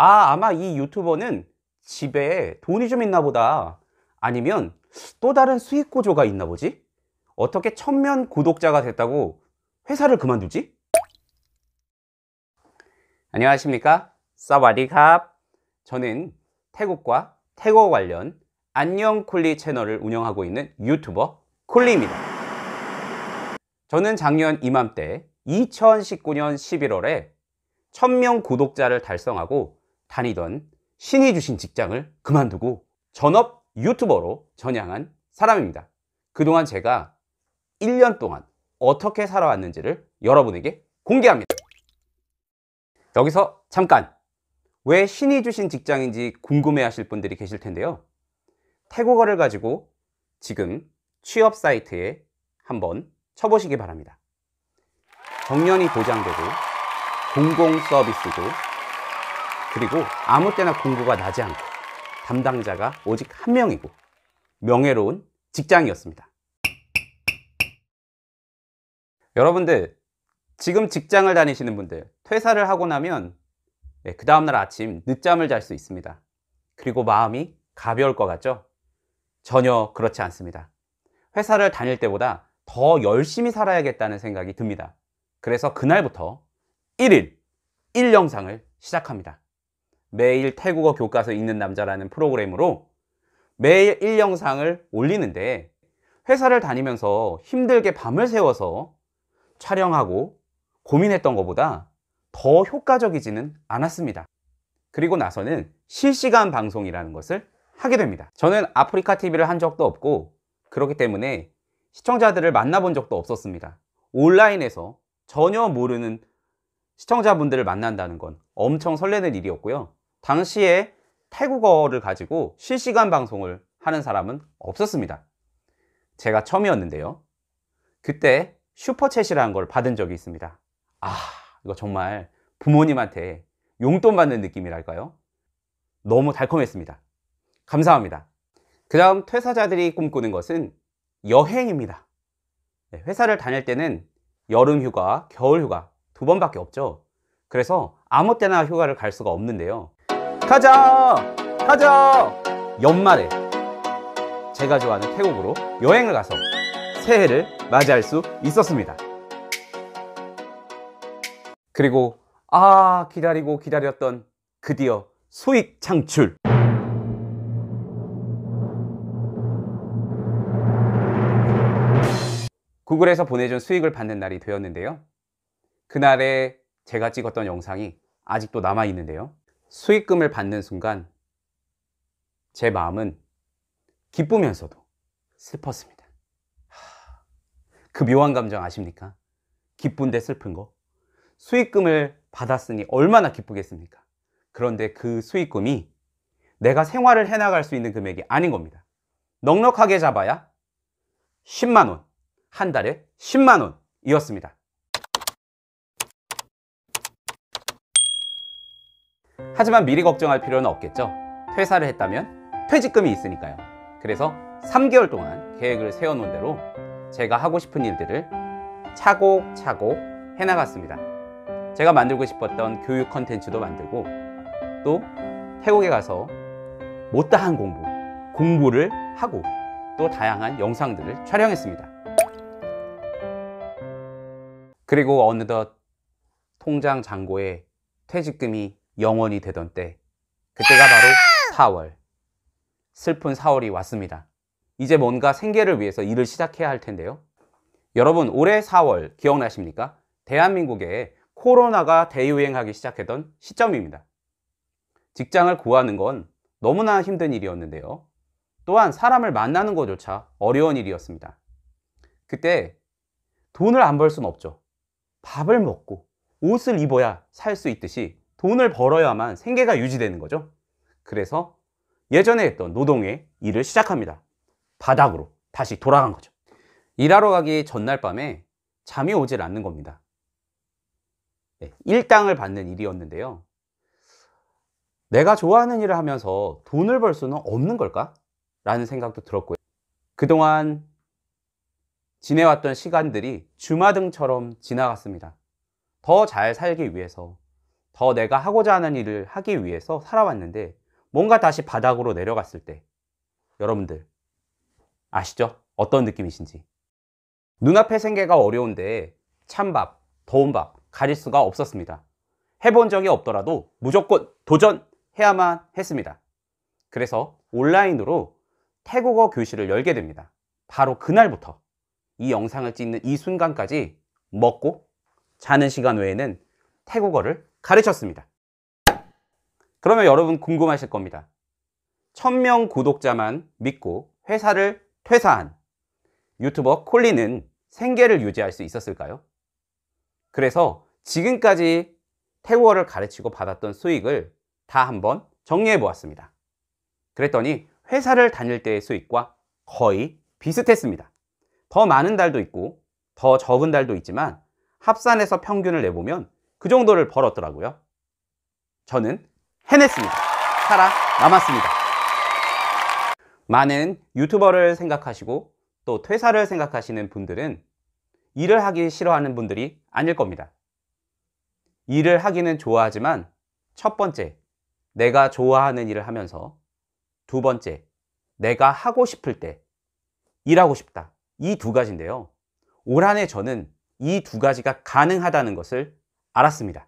아마 이 유튜버는 집에 돈이 좀 있나 보다. 아니면 또 다른 수익 구조가 있나 보지? 어떻게 1000명 구독자가 됐다고 회사를 그만두지? 안녕하십니까? 사와디캅. 저는 태국과 태국 관련 안녕 쿨리 채널을 운영하고 있는 유튜버 쿨리입니다. 저는 작년 이맘때 2019년 11월에 1000명 구독자를 달성하고 다니던 신이 주신 직장을 그만두고 전업 유튜버로 전향한 사람입니다. 그동안 제가 1년 동안 어떻게 살아왔는지를 여러분에게 공개합니다. 여기서 잠깐, 왜 신이 주신 직장인지 궁금해 하실 분들이 계실 텐데요. 태국어를 가지고 지금 취업 사이트에 한번 쳐보시기 바랍니다. 정년이 보장되고 공공 서비스고, 그리고 아무 때나 공고가 나지 않고 담당자가 오직 한 명이고 명예로운 직장이었습니다. 여러분들, 지금 직장을 다니시는 분들, 퇴사를 하고 나면 그 다음날 아침 늦잠을 잘 수 있습니다. 그리고 마음이 가벼울 것 같죠? 전혀 그렇지 않습니다. 회사를 다닐 때보다 더 열심히 살아야겠다는 생각이 듭니다. 그래서 그날부터 1일 1영상을 시작합니다. 매일 태국어 교과서 읽는 남자라는 프로그램으로 매일 1영상을 올리는데, 회사를 다니면서 힘들게 밤을 새워서 촬영하고 고민했던 것보다 더 효과적이지는 않았습니다. 그리고 나서는 실시간 방송이라는 것을 하게 됩니다. 저는 아프리카 TV를 한 적도 없고 그렇기 때문에 시청자들을 만나본 적도 없었습니다. 온라인에서 전혀 모르는 시청자분들을 만난다는 건 엄청 설레는 일이었고요. 당시에 태국어를 가지고 실시간 방송을 하는 사람은 없었습니다. 제가 처음이었는데요. 그때 슈퍼챗이라는 걸 받은 적이 있습니다. 이거 정말 부모님한테 용돈 받는 느낌이랄까요? 너무 달콤했습니다. 감사합니다. 그 다음 퇴사자들이 꿈꾸는 것은 여행입니다. 회사를 다닐 때는 여름휴가, 겨울휴가 2번밖에 없죠. 그래서 아무 때나 휴가를 갈 수가 없는데요. 가자! 연말에 제가 좋아하는 태국으로 여행을 가서 새해를 맞이할 수 있었습니다. 그리고 기다리고 기다렸던 드디어 수익 창출. 구글에서 보내준 수익을 받는 날이 되었는데요. 그날에 제가 찍었던 영상이 아직도 남아있는데요. 수익금을 받는 순간 제 마음은 기쁘면서도 슬펐습니다. 그 묘한 감정 아십니까? 기쁜데 슬픈 거. 수익금을 받았으니 얼마나 기쁘겠습니까? 그런데 그 수익금이 내가 생활을 해나갈 수 있는 금액이 아닌 겁니다. 넉넉하게 잡아야 10만원, 한 달에 10만원 이었습니다. 하지만 미리 걱정할 필요는 없겠죠. 퇴사를 했다면 퇴직금이 있으니까요. 그래서 3개월 동안 계획을 세워놓은 대로 제가 하고 싶은 일들을 차곡차곡 해나갔습니다. 제가 만들고 싶었던 교육 컨텐츠도 만들고, 또 태국에 가서 못다한 공부를 하고, 또 다양한 영상들을 촬영했습니다. 그리고 어느덧 통장 잔고에 퇴직금이 0원이 되던 때, 그때가 바로 4월. 슬픈 4월이 왔습니다. 이제 뭔가 생계를 위해서 일을 시작해야 할 텐데요. 여러분, 올해 4월 기억나십니까? 대한민국에 코로나가 대유행하기 시작했던 시점입니다. 직장을 구하는 건 너무나 힘든 일이었는데요. 또한 사람을 만나는 것조차 어려운 일이었습니다. 그때 돈을 안 벌 수는 없죠. 밥을 먹고 옷을 입어야 살 수 있듯이 돈을 벌어야만 생계가 유지되는 거죠. 그래서 예전에 했던 노동의 일을 시작합니다. 바닥으로 다시 돌아간 거죠. 일하러 가기 전날 밤에 잠이 오질 않는 겁니다. 일당을 받는 일이었는데요. 내가 좋아하는 일을 하면서 돈을 벌 수는 없는 걸까? 라는 생각도 들었고요. 그동안 지내왔던 시간들이 주마등처럼 지나갔습니다. 더 잘 살기 위해서, 더 내가 하고자 하는 일을 하기 위해서 살아왔는데 뭔가 다시 바닥으로 내려갔을 때 여러분들 아시죠? 어떤 느낌이신지. 눈앞의 생계가 어려운데 찬밥, 더운 밥 가릴 수가 없었습니다. 해본 적이 없더라도 무조건 도전해야만 했습니다. 그래서 온라인으로 태국어 교실을 열게 됩니다. 바로 그날부터 이 영상을 찍는 이 순간까지 먹고 자는 시간 외에는 태국어를 가르쳤습니다. 그러면 여러분 궁금하실 겁니다. 1000명 구독자만 믿고 회사를 퇴사한 유튜버 콜리는 생계를 유지할 수 있었을까요? 그래서 지금까지 태국어를 가르치고 받았던 수익을 다 한번 정리해 보았습니다. 그랬더니 회사를 다닐 때의 수익과 거의 비슷했습니다. 더 많은 달도 있고 더 적은 달도 있지만 합산해서 평균을 내보면 그 정도를 벌었더라고요. 저는 해냈습니다. 살아남았습니다. 많은 유튜버를 생각하시고 또 퇴사를 생각하시는 분들은 일을 하기 싫어하는 분들이 아닐 겁니다. 일을 하기는 좋아하지만 첫 번째, 내가 좋아하는 일을 하면서 두 번째, 내가 하고 싶을 때 일하고 싶다. 이 두 가지인데요. 올 한 해 저는 이 두 가지가 가능하다는 것을 알았습니다.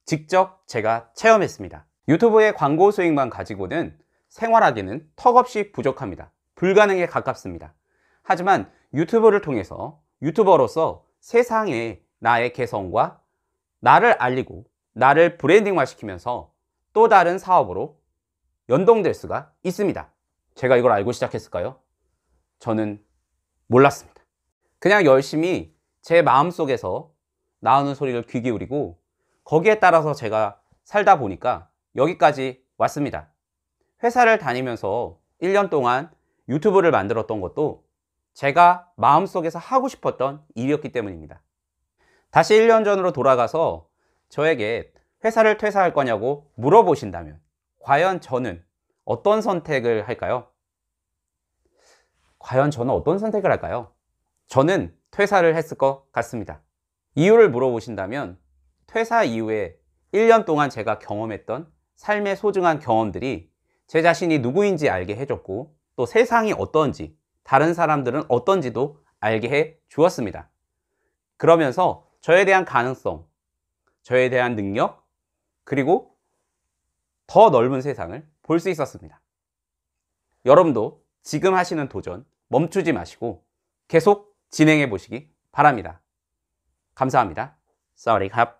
직접 제가 체험했습니다. 유튜브의 광고 수익만 가지고는 생활하기는 턱없이 부족합니다. 불가능에 가깝습니다. 하지만 유튜브를 통해서 유튜버로서 세상에 나의 개성과 나를 알리고 나를 브랜딩화 시키면서 또 다른 사업으로 연동될 수가 있습니다. 제가 이걸 알고 시작했을까요? 저는 몰랐습니다. 그냥 열심히 제 마음속에서 나오는 소리를 귀 기울이고 거기에 따라서 제가 살다 보니까 여기까지 왔습니다. 회사를 다니면서 1년 동안 유튜브를 만들었던 것도 제가 마음속에서 하고 싶었던 일이었기 때문입니다. 다시 1년 전으로 돌아가서 저에게 회사를 퇴사할 거냐고 물어보신다면 과연 저는 어떤 선택을 할까요? 과연 저는 어떤 선택을 할까요? 저는 퇴사를 했을 것 같습니다. 이유를 물어보신다면 퇴사 이후에 1년 동안 제가 경험했던 삶의 소중한 경험들이 제 자신이 누구인지 알게 해줬고 또 세상이 어떤지 다른 사람들은 어떤지도 알게 해 주었습니다. 그러면서 저에 대한 가능성, 저에 대한 능력, 그리고 더 넓은 세상을 볼 수 있었습니다. 여러분도 지금 하시는 도전 멈추지 마시고 계속 진행해 보시기 바랍니다. 감사합니다. 사와디캅.